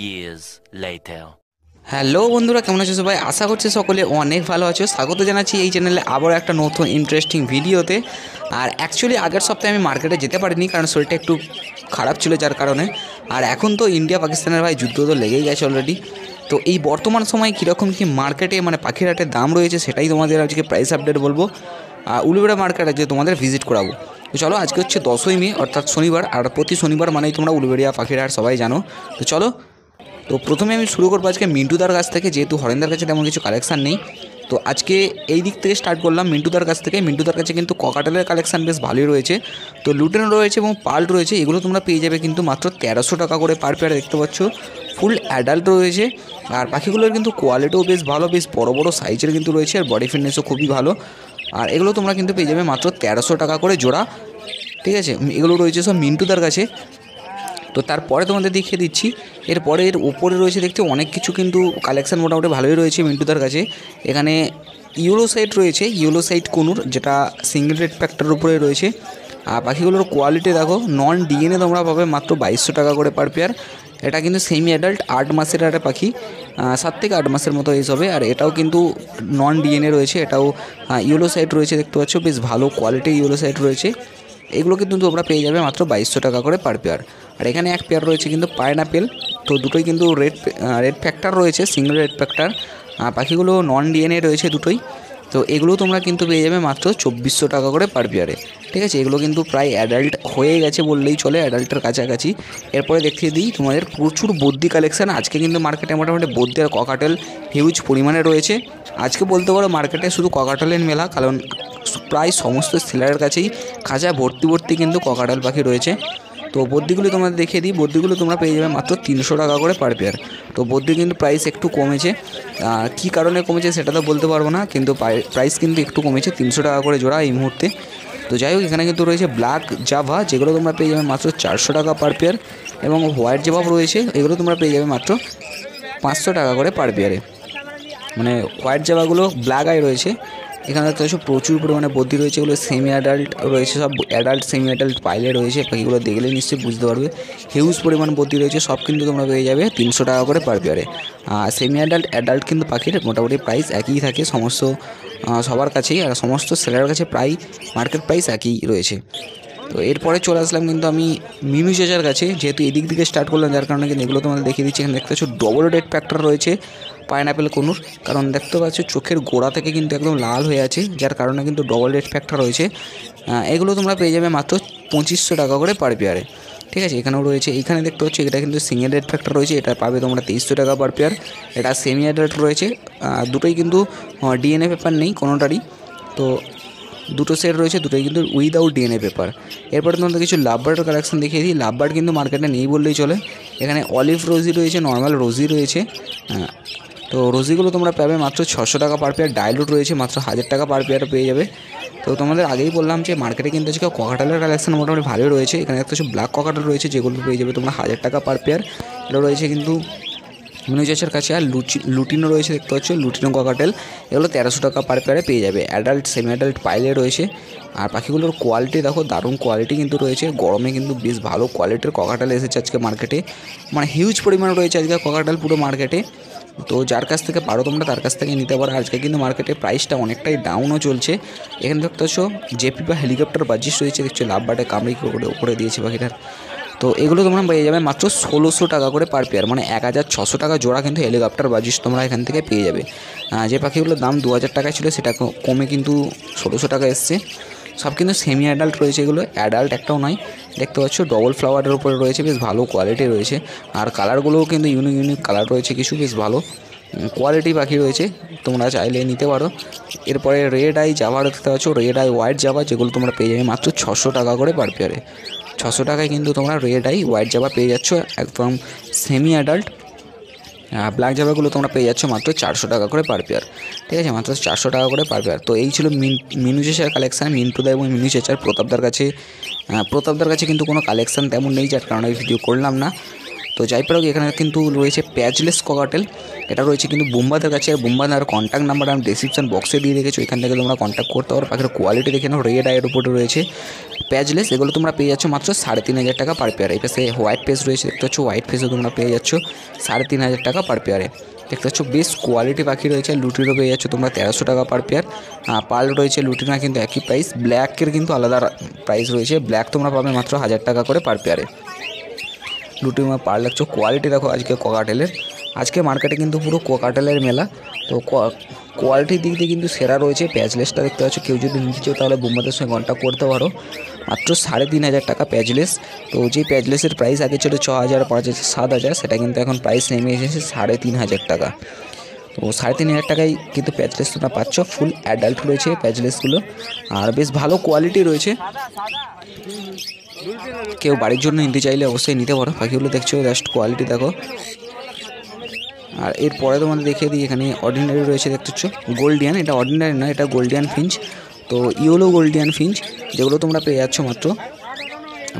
years later. Hello বন্ধুরা, কেমন আছো সবাই? আশা করছি সকলে অনেক ভালো আছো। স্বাগত জানাচ্ছি এই চ্যানেলে আবার একটা নতুন ইন্টারেস্টিং ভিডিওতে। আর অ্যাকচুয়ালি আগের সপ্তাহে আমি মার্কেটে যেতে পারিনি, কারণ শরীরটা একটু খারাপ ছিল যার কারণে। আর এখন তো ইন্ডিয়া পাকিস্তানের ভাই যুদ্ধ তো লেগেই গেছে অলরেডি। তো এই বর্তমান সময়ে কীরকম কী মার্কেটে মানে পাখির হাটের দাম রয়েছে সেটাই তোমাদের আজকে প্রাইস আপডেট বলবো। উলুবেড়া মার্কেট আজকে তোমাদের ভিজিট করাবো। তো চলো, আজকে হচ্ছে 10ই মে অর্থাৎ শনিবার, আর প্রতি শনিবার মানেই তোমরা উলুবেড়িয়া পাখির হাট সবাই জানো। তো চলো, তো প্রথমে আমি শুরু করবো আজকে মিন্টুদার কাছ থেকে, যেহেতু হরেন্দার কাছে তেমন কিছু কালেকশান নেই। তো আজকে এই দিক থেকে স্টার্ট করলাম মিন্টুদার কাছ থেকে। মিন্টুদার কাছে কিন্তু ককাটেলের কালেকশান বেশ ভালোই রয়েছে। তো লুটেন রয়েছে এবং পাল্ট রয়েছে, এগুলো তোমরা পেয়ে যাবে কিন্তু মাত্র 1300 টাকা করে পার পেয়ার। দেখতে পাচ্ছ ফুল অ্যাডাল্ট রয়েছে, আর পাখিগুলোর কিন্তু কোয়ালিটিও বেশ ভালো, বেশ বড় বড় সাইজের কিন্তু রয়েছে, আর বডি ফিটনেসও খুবই ভালো। আর এগুলো তোমরা কিন্তু পেয়ে যাবে মাত্র 1300 টাকা করে জোড়া, ঠিক আছে? এগুলো রয়েছে সব মিন্টুদার কাছে। তো তারপরে তোমাদের দেখিয়ে দিচ্ছি, এরপরে এর উপরে রয়েছে দেখতে অনেক কিছু, কিন্তু কালেকশান মোটামুটি ভালোই রয়েছে মিন্টুদার কাছে। এখানে ইউলো সাইট রয়েছে, ইউলো সাইট কোনুর, যেটা সিঙ্গেল রেড ফ্যাক্টরের উপরে রয়েছে। আর পাখিগুলোর কোয়ালিটি দেখো, নন ডিএনএ তোমরা পাবে মাত্র 2200 টাকা করে পার পেয়ার। এটা কিন্তু সেমি অ্যাডাল্ট 8 মাসের একটা পাখি, 7 থেকে 8 মাসের মতো এজ হবে। আর এটাও কিন্তু নন ডিএনএ রয়েছে, এটাও ইউলো সাইট রয়েছে, দেখতে পাচ্ছ বেশ ভালো কোয়ালিটির ইউলো সাইট রয়েছে। এগুলো কিন্তু তোমরা পেয়ে যাবে মাত্র 2200 টাকা করে পার পেয়ার। আর এখানে এক পেয়ার রয়েছে কিন্তু পাইনাপেল, তো দুটোই কিন্তু রেড ফ্যাক্টর রয়েছে, সিঙ্গেল রেড ফ্যাক্টর। পাখিগুলো নন ডিএনএ রয়েছে দুটোই। তো এগুলো তোমরা কিন্তু পেয়ে যাবে মাত্র 2400 টাকা করে পার পেয়ারে, ঠিক আছে? এগুলো কিন্তু প্রায় অ্যাডাল্ট হয়ে গেছে বললেই চলে, অ্যাডাল্টের কাছাকাছি। এরপরে দেখিয়ে দিই তোমাদের প্রচুর বদ্যি কালেকশান। আজকে কিন্তু মার্কেটে মোটামুটি বদ্যি আর ককাটেল হিউজ পরিমাণে রয়েছে। আজকে বলতে পারো মার্কেটে শুধু ককাটেলের মেলা, কারণ প্রায় সমস্ত সেলারের কাছেই খাঁচা ভর্তি ভর্তি কিন্তু ককাটেল পাখি রয়েছে। তো বদ্যিগুলি তোমাদের দেখিয়ে দিই, বদ্যিগুলো তোমরা পেয়ে যাবে মাত্র 300 টাকা করে পার পেয়ার। তো বদ্যি কিন্তু প্রাইস একটু কমেছে, কী কারণে কমেছে সেটা তো বলতে পারবো না, কিন্তু প্রাইস কিন্তু একটু কমেছে, 300 টাকা করে জোড়া এই মুহূর্তে। তো যাই হোক, এখানে কিন্তু রয়েছে ব্ল্যাক জাভা, যেগুলো তোমরা পেয়ে যাবে মাত্র 400 টাকা পার পেয়ার, এবং হোয়াইট জাভা রয়েছে, এগুলো তোমরা পেয়ে যাবে মাত্র 500 টাকা করে পার পেয়ারে। মানে হোয়াইট জাভাগুলো ব্ল্যাক আই রয়েছে। এখানে তো সব প্রচুর পরিমাণে বদ্যি রয়েছে, এগুলো সেমি অ্যাডাল্ট রয়েছে, সব অ্যাডাল্ট সেমি অ্যাডাল্ট পাইলে রয়েছে। পাখিগুলো দেখলে নিশ্চয়ই বুঝতে পারবে হিউজ পরিমাণ বদ্যি রয়েছে, সব কিন্তু তোমরা পেয়ে যাবে 300 টাকা করে পার পেয়ারে। সেমি অ্যাডাল্ট কিন্তু পাখির মোটামুটি প্রাইস একই থাকে সমস্ত সবার কাছেই, আর সমস্ত সেলারের কাছে প্রায় মার্কেট প্রাইস একই রয়েছে। তো এরপরে চলে আসলাম কিন্তু আমি মিনু চাচার কাছে, যেহেতু এদিক থেকে স্টার্ট করলাম যার কারণে কিন্তু এগুলো তোমাদের দেখিয়ে দিচ্ছি। এখানে দেখতে পাচ্ছ ডবল রেড ফ্যাক্টর রয়েছে পাইনাপেল কোনুর, কারণ দেখতে পাচ্ছ চোখের গোড়া থেকে কিন্তু একদম লাল হয়ে আছে, যার কারণে কিন্তু ডবল রেড ফ্যাক্টর রয়েছে। এগুলো তোমরা পেয়ে যাবে মাত্র 2500 টাকা করে পার পেয়ারে, ঠিক আছে? এখানেও রয়েছে, এইখানে দেখতে পাচ্ছ এটা কিন্তু সিঙ্গেল রেড ফ্যাক্টর রয়েছে, এটা পাবে তোমরা 2300 টাকা পার পেয়ার। এটা সেমি অ্যাডাল্ট রয়েছে, দুটোই কিন্তু ডিএনএ পেপার নেই কোনোটারই। তো দুটো সেট রয়েছে, দুটোই কিন্তু উইদাউট ডিএনএ পেপার। এরপরে তোমাদের কিছু লাভবার্ডের কালেকশন দেখিয়ে দিই। লাভবার্ড কিন্তু মার্কেটে নেই বললেই চলে। এখানে অলিভ রোজি রয়েছে, নর্মাল রোজি রয়েছে। তো রোজিগুলো তোমরা পাবে মাত্র 600 টাকা পার পেয়ার। ডাইলুট রয়েছে মাত্র 1000 টাকা পার পেয়ার পেয়ে যাবে। তো তোমাদের আগেই বললাম যে মার্কেটে কিন্তু আজকে ককাটেলের কালেকশন মোটামুটি ভালোই রয়েছে। এখানে একটা ব্ল্যাক ককাটেল রয়েছে, যেগুলো পেয়ে যাবে তোমরা 1000 টাকা পার পেয়ার। এটা রয়েছে কিন্তু মিনু চাচার কাছে। আর লুটিনও রয়েছে, দেখতে পাচ্ছ লুটিনো ককাটেল, এগুলো 1300 টাকা পার পেয়ারে পেয়ে যাবে। অ্যাডাল্ট সেমি অ্যাডাল্ট পাইলে রয়েছে। আর পাখিগুলোর কোয়ালিটি দেখো, দারুণ কোয়ালিটি কিন্তু রয়েছে। গরমে কিন্তু বেশ ভালো কোয়ালিটির ককাটেল এসেছে আজকে মার্কেটে, মানে হিউজ পরিমাণ রয়েছে আজকে ককাটেল পুরো মার্কেটে। তো যার কাছ থেকে পারো তোমরা তার কাছ থেকে নিতে পারো। আজকে কিন্তু মার্কেটে প্রাইসটা অনেকটাই ডাউনও চলছে। এখানে দেখতে পাচ্ছ জেপি বা হেলিকপ্টার বাজিস রয়েছে, দেখছো লাভবার্ডে কামড়ি করে দিয়েছে পাখিটার। তো এগুলো তোমরা পেয়ে যাবে মাত্র 1600 টাকা করে পার পেয়ার, মানে 1600 টাকা জোড়া কিন্তু হেলিকপ্টার বাজিস তোমরা এখান থেকে পেয়ে যাবে। যে পাখিগুলোর দাম 2000 টাকায় ছিল সেটা কমে কিন্তু 1600 টাকা এসছে। সব কিন্তু সেমি অ্যাডাল্ট রয়েছে, এগুলো অ্যাডাল্ট একটাও নয়। দেখতে পাচ্ছ ডবল ফ্লাওয়ারের উপরে রয়েছে, বেশ ভালো কোয়ালিটি রয়েছে। আর কালারগুলোও কিন্তু ইউনিক কালার রয়েছে কিছু, বেশ ভালো কোয়ালিটি পাখি রয়েছে, তোমরা চাইলে নিতে পারো। এরপরে রেড আই জাভা দেখতে পাচ্ছ, রেড আই হোয়াইট জাভা, যেগুলো তোমরা পেয়ে যাবে মাত্র 600 টাকা করে পার পেয়ারে। 600 টাকায় কিন্তু তোমরা রেড আই হোয়াইট জাবা পেয়ে যাচ্ছ একদম সেমি অ্যাডাল্ট। ব্ল্যাক জাবাগুলো তোমরা পেয়ে যাচ্ছ মাত্র 400 টাকা করে পার পেয়ার, ঠিক আছে, মাত্র 400 টাকা করে পার পেয়ার। তো এই ছিল মিনু চেচার কালেকশান। মিন্টুদা এবং মিনু চেচার প্রতাপদার কাছে কিন্তু কোনো কালেকশান তেমন নেই, যার কারণে এই ভিডিও করলাম না। তো যাই পারো এখানে কিন্তু রয়েছে প্যাচলেস ককাটেল, এটা রয়েছে কিন্তু বুম্বাদের কাছে। আর বুম্বাদার কন্ট্যাক্ট নাম্বার আমি ডিসক্রিপশন বক্সে দিয়ে রেখেছি, ওইখান থেকে তোমরা কন্ট্যাক্ট করতে পারো। পাখির কোয়ালিটি দেখে নাও, রেড আইয়ের উপরে রয়েছে প্যাচলেস, এগুলো তোমরা পেয়ে যাচ্ছ মাত্র 3500 টাকা পার পেয়ার। এই পাশে হোয়াইট ফেস রয়েছে, দেখতে পাচ্ছ হোয়াইট ফেসও তোমরা পেয়ে যাচ্ছ 3500 টাকা পার পেয়ারে। দেখতে পাচ্ছ বেশ কোয়ালিটি পাখি রয়েছে। লুটিরও পেয়ে যাচ্ছ তোমরা 1300 টাকা পার পেয়ার। পার্ল রয়েছে, লুটিনা কিন্তু একই প্রাইস, ব্ল্যাকের কিন্তু আলাদা প্রাইস রয়েছে। ব্ল্যাক তোমরা পাবে মাত্র 1000 টাকা করে পার পেয়ারে। লুটিমা পার লাগছো কোয়ালিটি দেখো আজকে ককাটেলের, আজকে মার্কেটে কিন্তু পুরো ককাটেলের মেলা। তো কোয়ালিটির দিক দিয়ে কিন্তু সেরা রয়েছে। প্যাচলেসটা দেখতে পাচ্ছ, কেউ যদি নিতে চাও তাহলে বুম্বাদের সঙ্গে কন্ট্যাক্ট করতে পারো। মাত্র 3500 টাকা প্যাচলেস। তো যে প্যাচলেসের প্রাইস আগে ছিল 6000, 5000, 7000, সেটা কিন্তু এখন প্রাইস নেমে এসেছে 3500 টাকা। তো 3500 টাকায় কিন্তু প্যাচলেস তোমরা পাচ্ছ। ফুল অ্যাডাল্ট রয়েছে প্যাচলেসগুলো, আর বেশ ভালো কোয়ালিটি রয়েছে। কেউ বাড়ির জন্য নিতে চাইলে অবশ্যই নিতে পারো। পাখিগুলো দেখছো জাস্ট কোয়ালিটি দেখো। আর এরপরে তোমাদের দেখিয়ে দিই, এখানে অর্ডিনারি রয়েছে, দেখতে পাচ্ছ গোল্ডিয়ান, এটা অর্ডিনারি না, এটা গোল্ডিয়ান ফিঞ্চ। তো ইয়েলো গোল্ডিয়ান ফিঞ্চ, যেগুলো তোমরা পেয়ে যাচ্ছ মাত্র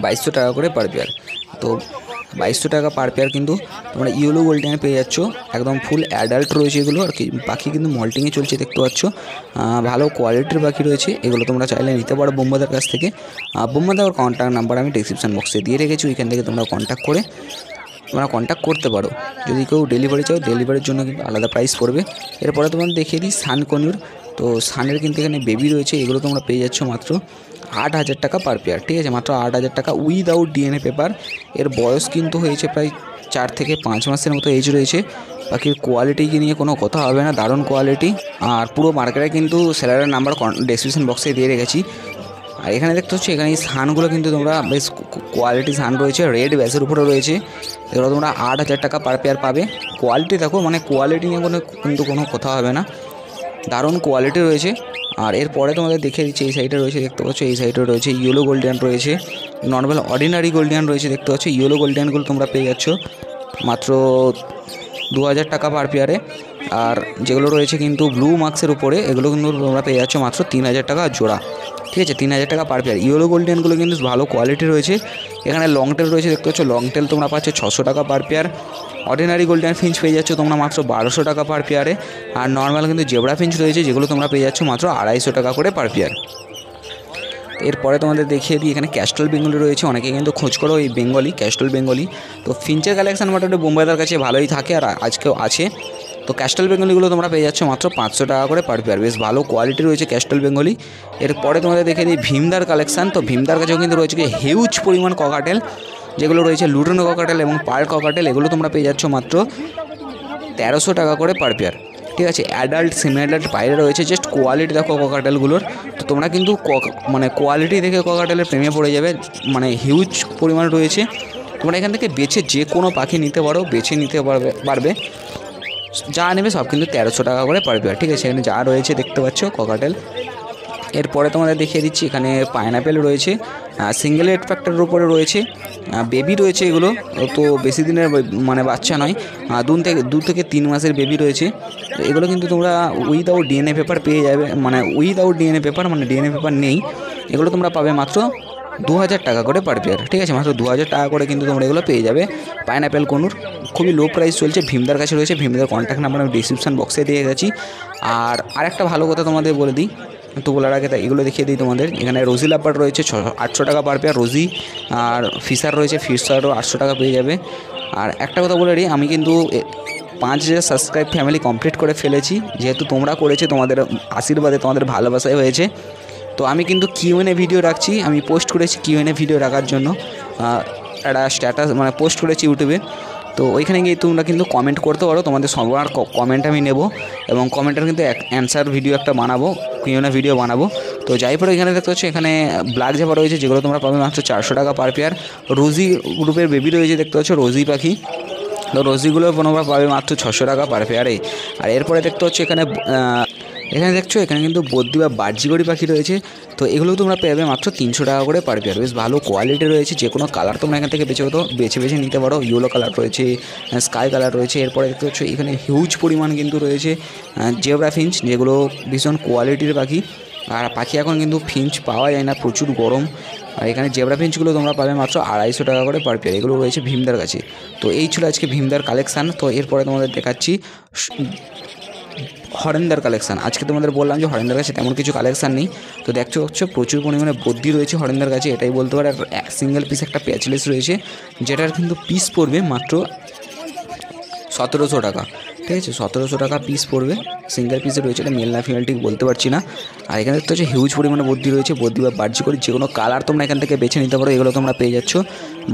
2200 টাকা করে পার পেয়ার। তো 2200 টাকা পার পেয়ার কিন্তু তোমরা ইয়েলো গোল্ডিয়ান পেয়ে যাচ্ছ, একদম ফুল অ্যাডাল্ট রয়েছে এগুলো। আর কি পাখি কিন্তু মল্টিংয়ে চলছে, দেখতে পাচ্ছ ভালো কোয়ালিটির পাখি রয়েছে। এগুলো তোমরা চাইলে নিতে পারো বোম্বাদার কাছ থেকে। বোম্বাদার কন্ট্যাক্ট নাম্বার আমি ডিসক্রিপশন বক্সে দিয়ে রেখেছি, ওইখান থেকে তোমরা কন্ট্যাক্ট করতে পারো। যদি কেউ ডেলিভারি চাও, ডেলিভারির জন্য কিন্তু আলাদা প্রাইস পড়বে। এরপরে তোমাদের দেখিয়ে দিই সান কনিউর। তো সানের কিন্তু এখানে বেবি রয়েছে, এগুলো তোমরা পেয়ে যাচ্ছ মাত্র 8000 টাকা পার পেয়ার, ঠিক আছে, মাত্র 8000 টাকা উইদাউট ডিএনএ পেপার। এর বয়স কিন্তু হয়েছে প্রায় 4 থেকে 5 মাসের মতো এজ রয়েছে। পাখির কোয়ালিটিকে নিয়ে কোনো কথা হবে না, দারুণ কোয়ালিটি। আর পুরো মার্কেটে কিন্তু সেলারের নাম্বার ডেসক্রিপশন বক্সে দিয়ে রেখেছি। আর এখানে দেখতে হচ্ছে এখানে এই সানগুলো কিন্তু তোমরা বেশ কোয়ালিটি সান রয়েছে, রেড ব্যাসের উপরে রয়েছে। এগুলো তোমরা 8000 টাকা পার পেয়ার পাবে। কোয়ালিটি দেখো, মানে কোয়ালিটি নিয়ে কিন্তু কোনো কথা হবে না, দারুণ কোয়ালিটি রয়েছে। আর এরপরে তোমাদের দেখিয়ে দিচ্ছি, এই সাইডে রয়েছে, দেখতে পাচ্ছ এই সাইডে রয়েছে ইয়েলো গোল্ডিয়ান রয়েছে, নর্মাল অর্ডিনারি গোল্ডিয়ান রয়েছে, দেখতে পাচ্ছ ইয়েলো গোল্ডিয়ানগুলো তোমরা পেয়ে যাচ্ছ মাত্র 2000 টাকা পার পেয়ারে। আর যেগুলো রয়েছে কিন্তু ব্লু মার্কসের উপরে, এগুলো কিন্তু তোমরা পেয়ে যাচ্ছ মাত্র 3000 টাকা জোড়া, ঠিক আছে, 3000 টাকা পার পেয়ার। ইয়েলো গোল্ডিয়ানগুলো কিন্তু ভালো কোয়ালিটি রয়েছে। এখানে লং টেল রয়েছে, দেখতে পাচ্ছ লং টেল তোমরা পাচ্ছ 600 টাকা per pair. Ordinary Gouldian Finch পেয়ে যাচ্ছ তোমরা মাত্র 1200 টাকা পার পেয়ারে। আর নর্মাল কিন্তু জেব্রা ফিঞ্চ রয়েছে, যেগুলো তোমরা পেয়ে যাচ্ছ মাত্র 250 টাকা করে পার পেয়ার। এরপরে তোমাদের দেখিয়ে দিই, এখানে ক্যাস্টল বেঙ্গলি রয়েছে, অনেকে কিন্তু খোঁজ করো এই বেঙ্গলি, ক্যাস্টল বেঙ্গলি। তো ফিঞ্চের কালেকশান মোটামুটি বোম্বাইদার কাছে ভালোই থাকে, আর আজকেও আছে। তো ক্যাস্টল বেঙ্গলিগুলো তোমরা পেয়ে যাচ্ছ মাত্র 500 টাকা করে পার পেয়ার, বেশ ভালো কোয়ালিটি রয়েছে ক্যাস্টল বেঙ্গলি। এরপরে তোমাদের দেখিয়ে দিই ভীমদার কালেকশান। তো ভীমদার কাছেও কিন্তু রয়েছে হিউজ পরিমাণ ককাটেল, যেগুলো রয়েছে লুটানো ককাটেল এবং পার্ল ককাটেল, এগুলো তোমরা পেয়ে যাচ্ছ মাত্র 1300 টাকা করে পার পেয়ার, ঠিক আছে। অ্যাডাল্ট সেমি অ্যাডাল্ট বাইরে রয়েছে, জাস্ট কোয়ালিটি দেখো ককাটেলগুলোর। তো তোমরা কিন্তু মানে কোয়ালিটি দেখে ককাটেলের প্রেমে পড়ে যাবে, মানে হিউজ পরিমাণ রয়েছে। তোমরা এখান থেকে বেছে যে কোনো পাখি নিতে পারো, বেছে নিতে পারবে, যা নেবে সব কিন্তু 1300 টাকা করে পার পেয়ার, ঠিক আছে। এখানে যা রয়েছে দেখতে পাচ্ছ ককাটেল। এরপরে তোমাদের দেখিয়ে দিচ্ছি, এখানে পাইনাপেল রয়েছে, সিঙ্গেল হেড ফ্যাক্টরের উপরে রয়েছে, বেবি রয়েছে, এগুলো তো বেশি দিনের মানে বাচ্চা নয়, 2 থেকে 3 মাসের বেবি রয়েছে। এগুলো কিন্তু তোমরা উইদাউট ডিএনএ পেপার পেয়ে যাবে, মানে উইদাউট ডিএনএ পেপার, মানে ডিএনএ পেপার নেই, এগুলো তোমরা পাবে মাত্র 2000 টাকা করে পার পেয়ার, ঠিক আছে, মাত্র 2000 টাকা করে কিন্তু তোমরা এগুলো পেয়ে যাবে। পাইনাপেল কনুর খুবই লো প্রাইস চলছে, ভীমদার কাছে রয়েছে, ভীমদার কন্ট্যাক্ট নাম্বার আমি ডিসক্রিপশন বক্সে দিয়ে গেছি। আর আরেকটা ভালো কথা তোমাদের বলে দিই, তো বলার আগে এগুলো দেখিয়ে দিই তোমাদের। এখানে রোজি লাপার রয়েছে 800 টাকা পার পেয়ার রোজি, আর ফিশার রয়েছে, ফিশারও 800 টাকা পেয়ে যাবে। আর একটা কথা বলে দিই, আমি কিন্তু 5000 সাবস্ক্রাইব ফ্যামিলি কমপ্লিট করে ফেলেছি, যেহেতু তোমরা করেছে, তোমাদের আশীর্বাদে, তোমাদের ভালোবাসায় হয়েছে। তো আমি কিন্তু কিউএনএ ভিডিও রাখছি, আমি পোস্ট করেছি কিউএনএ ভিডিও রাখার জন্য একটা স্ট্যাটাস মানে পোস্ট করেছি ইউটিউবে। তো ওইখানে গিয়ে তোমরা কিন্তু কমেন্ট করতে পারো, তোমাদের সবার কমেন্ট আমি নেব, এবং কমেন্টের কিন্তু অ্যান্সার ভিডিও একটা বানাবো, কিউএনএ ভিডিও বানাবো। তো যাই পরে এখানে দেখতে পাচ্ছ, এখানে ব্ল্যাক জাভা রয়েছে, যেগুলো তোমরা পাবে মাত্র 400 টাকা পার পেয়ার। রোজি গ্রুপের বেবি রয়েছে, দেখতে পাচ্ছ রোজি পাখি, তো রোজিগুলো তোমরা পাবে মাত্র 600 টাকা পার পেয়ারে। আর এরপরে দেখতে হচ্ছে এখানে এখানে দেখছো এখানে কিন্তু বদ্রি বা বার্জিগরি পাখি রয়েছে। তো এগুলো তোমরা পেয়ে যাবে মাত্র 300 টাকা করে পার পেয়ার। বেশ ভালো কোয়ালিটি রয়েছে, যে কোনো কালার তোমরা এখান থেকে বেছে নিতে পারো। ইয়েলো কালার রয়েছে, স্কাই কালার রয়েছে। এরপরে দেখতে পাচ্ছ এখানে হিউজ পরিমাণ কিন্তু রয়েছে জেব্রা ফিঞ্চ, যেগুলো ভীষণ কোয়ালিটির পাখি। আর পাখি এখন কিন্তু ফিঞ্চ পাওয়া যায় না, প্রচুর গরম। আর এখানে জেব্রা ফিঞ্চগুলো তোমরা পাবে মাত্র 250 টাকা করে পার পেয়ার। এগুলো রয়েছে ভীমদার কাছে। তো এই ছিল আজকে ভীমদার কালেকশান। তো এরপরে তোমাদের দেখাচ্ছি হরেন্দার কালেকশান। আজকে তোমাদের বললাম যে হরেন্দার কাছে তেমন কিছু কালেকশান নেই। তো দেখছো প্রচুর পরিমাণে বদ্রি রয়েছে হরেন্দার কাছে, এটাই বলতে পারে। আর সিঙ্গেল পিস একটা প্যাচলেস রয়েছে, যেটার কিন্তু পিস পড়বে মাত্র 1700 টাকা। ঠিক আছে, 1700 টাকা পিস পড়বে, সিঙ্গেল পিসে রয়েছে। এটা মেল না ফিমেল ঠিক বলতে পারছি না। আর এখানে দেখতে হচ্ছে হিউজ পরিমাণে বদ্রি রয়েছে, বদ্রি বা বার্জিগরি যে কোনো কালার তোমরা এখান থেকে বেছে নিতে পারো। এগুলো তোমরা পেয়ে যাচ্ছ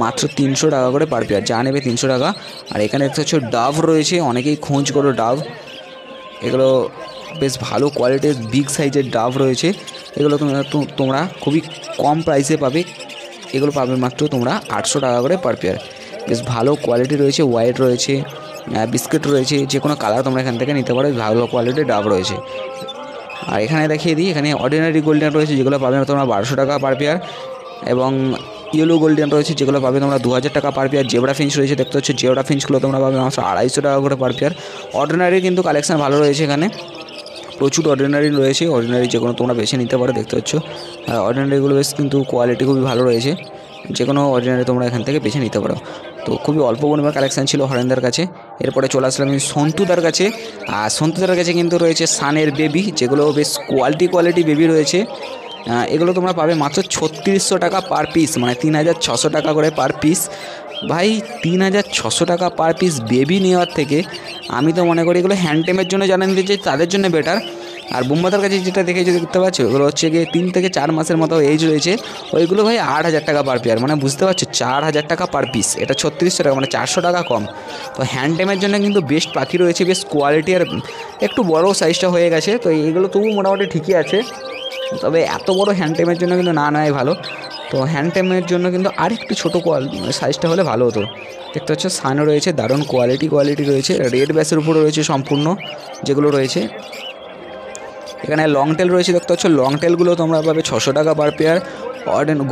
মাত্র 300 টাকা করে পার পেয়ার, যা নেবে 300 টাকা। আর এখানে দেখতে হচ্ছে ডাভ রয়েছে, অনেকেই খোঁজ করো ডাভ। এগুলো বেশ ভালো কোয়ালিটির বিগ সাইজের ডাভ রয়েছে। এগুলো তোমরা খুবই কম প্রাইসে পাবে। এগুলো পাবে মাত্র তোমরা 800 টাকা করে পার পেয়ার। বেশ ভালো কোয়ালিটি রয়েছে, হোয়াইট রয়েছে, বিস্কিট রয়েছে, যে কোনো কালার তোমরা এখান থেকে নিতে পারো। ভালো কোয়ালিটির ডাব রয়েছে। আর এখানে দেখিয়ে দিই, এখানে অর্ডিনারি গোল্ডেন রয়েছে, যেগুলো পাবে তোমরা 1200 টাকা পার পেয়ার। এবং ইয়েলো গোল্ডেন রয়েছে, যেগুলো পাবে তোমরা 2000 টাকা পার পেয়ার। জেব্রা ফিঞ্চ রয়েছে, দেখতে হচ্ছে জেব্রা ফিঞ্চগুলো তোমরা পাবে মাত্র 250 টাকা করে পার পেয়ার। অর্ডিনারি কিন্তু কালেকশান ভালো রয়েছে, এখানে প্রচুর অর্ডিনারি রয়েছে। অর্ডিনারি যে কোনো তোমরা বেছে নিতে পারো, দেখতে পাচ্ছ। আর অর্ডিনারিগুলো বেশ কিন্তু কোয়ালিটি খুবই ভালো রয়েছে, যে কোনো অর্ডিনারি তোমরা এখান থেকে বেছে নিতে পারো। তো খুবই অল্প পরিমাণ কালেকশান ছিল হরেন্দার কাছে। এরপরে চলে আসলাম আমি সন্তুদার কাছে। আর সন্তুদার কাছে কিন্তু রয়েছে সানের বেবি, যেগুলো বেশ কোয়ালিটি বেবি রয়েছে। এগুলো তোমরা পাবে মাত্র 3600 টাকা পার পিস, মানে 3600 টাকা করে পার পিস। ভাই 3600 টাকা পার পিস বেবি নেওয়ার থেকে আমি তো মনে করি এগুলো হ্যান্ডটেমের জন্য জানেন যে তাদের জন্য বেটার। আর বোম্বাদার কাছে যেটা দেখতে পাচ্ছ, ওগুলো হচ্ছে গিয়ে 3 থেকে 4 মাসের মতো এজ রয়েছে। ওইগুলো ভাই 8000 টাকা পার পেয়ার, মানে বুঝতে পারছো 4000 টাকা পার পিস। এটা 3600 টাকা, মানে 400 টাকা কম। তো হ্যান্ডটেমের জন্য কিন্তু বেস্ট পাখি রয়েছে, বেশ কোয়ালিটি। আর একটু বড়ো সাইজটা হয়ে গেছে, তো এইগুলো তবু মোটামুটি ঠিকই আছে। তবে এত বড় হ্যান্ডটেমের জন্য কিন্তু না নেয় ভালো। তো হ্যান্ডটেমের জন্য কিন্তু আর একটু ছোটো সাইজটা হলে ভালো হতো। দেখতে হচ্ছে সানও রয়েছে, দারুণ কোয়ালিটি রয়েছে। রেড ব্যাসের উপরে রয়েছে সম্পূর্ণ, যেগুলো রয়েছে। এখানে লং টেল রয়েছে, দেখতে পাচ্ছ। লং টেলগুলো তোমরা পাবে 600 টাকা পার পেয়ার।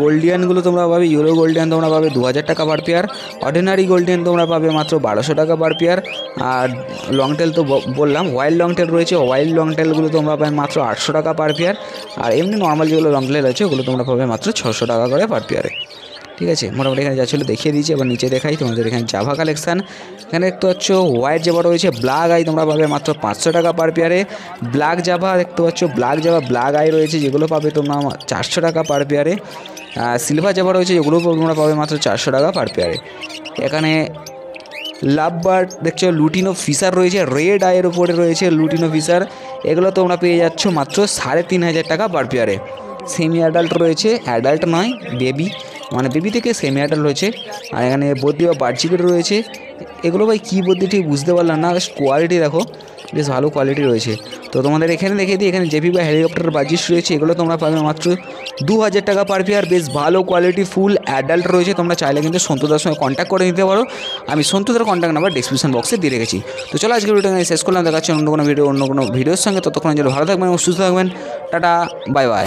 গোল্ডিয়ানগুলো তোমরা পাবে, ইয়েলো গোল্ডিয়ান তোমরা পাবে 2000 টাকা পার পেয়ার। অর্ডিনারি গোল্ডিয়ান তোমরা পাবে মাত্র 1200 টাকা পার পেয়ার। আর লং টেল তো বললাম, ওয়াইল্ড লং টেল রয়েছে। ওয়াইল্ড লং টেলগুলো তোমরা পাবে মাত্র 800 টাকা পার পেয়ার। আর এমনি নর্মাল যেগুলো লং টেল আছে, ওগুলো তোমরা পাবে মাত্র 600 টাকা করে পার পেয়ারে। ঠিক আছে, মোটামুটি এখানে যা ছিল দেখিয়ে দিয়েছি। এবার নিচে দেখাই তোমাদের, এখানে জাভা কালেকশান। এখানে দেখতে পাচ্ছ হোয়াইট জাভা রয়েছে, ব্ল্যাক আই তোমরা পাবে মাত্র 500 টাকা পার পেয়ারে। ব্ল্যাক জাভা দেখতে পাচ্ছ, ব্ল্যাক আই রয়েছে, যেগুলো পাবে তোমরা 400 টাকা পার পেয়ারে। সিলভার জাভা রয়েছে, যেগুলো তোমরা পাবে মাত্র 400 টাকা পার পেয়ারে। এখানে লাভ বার্ড দেখছো, লুটিনো ফিশার রয়েছে, রেড আইয়ের উপরে রয়েছে লুটিনো ফিশার। এগুলো তোমরা পেয়ে যাচ্ছ মাত্র 3500 টাকা পার পেয়ারে। সেমি অ্যাডাল্ট রয়েছে, অ্যাডাল্ট নয় বেবি, মানে বেবি থেকে সেমি অ্যাডাল্ট রয়েছে। আর এখানে বদ্রি বা বার্জিগরি রয়েছে। এগুলো ভাই কী বদ্রি ঠিক বুঝতে পারলাম না, বেশ কোয়ালিটি দেখো, বেশ ভালো কোয়ালিটি রয়েছে। তো তোমাদের এখানে দেখে দিই, এখানে জেপি বা হেলিকপ্টার বাজিস রয়েছে, এগুলো তোমরা পাবে মাত্র 2000 টাকা পার পেয়ার। বেশ ভালো কোয়ালিটি ফুল অ্যাডাল্ট রয়েছে। তোমরা চাইলে কিন্তু সন্তুদার সঙ্গে কন্ট্যাক্ট করে নিতে পারো। আমি সন্তুদার কন্ট্যাক্ট নাম্বার ডিসক্রিপশন বক্সে দিয়ে রেখেছি। তো চলো আজকে ভিডিওটা শেষ করলাম, দেখাচ্ছি অন্য কোনো ভিডিওর সঙ্গে। ততক্ষণ যেন ভালো থাকবেন এবং সুস্থ থাকবেন। Tata, bye bye.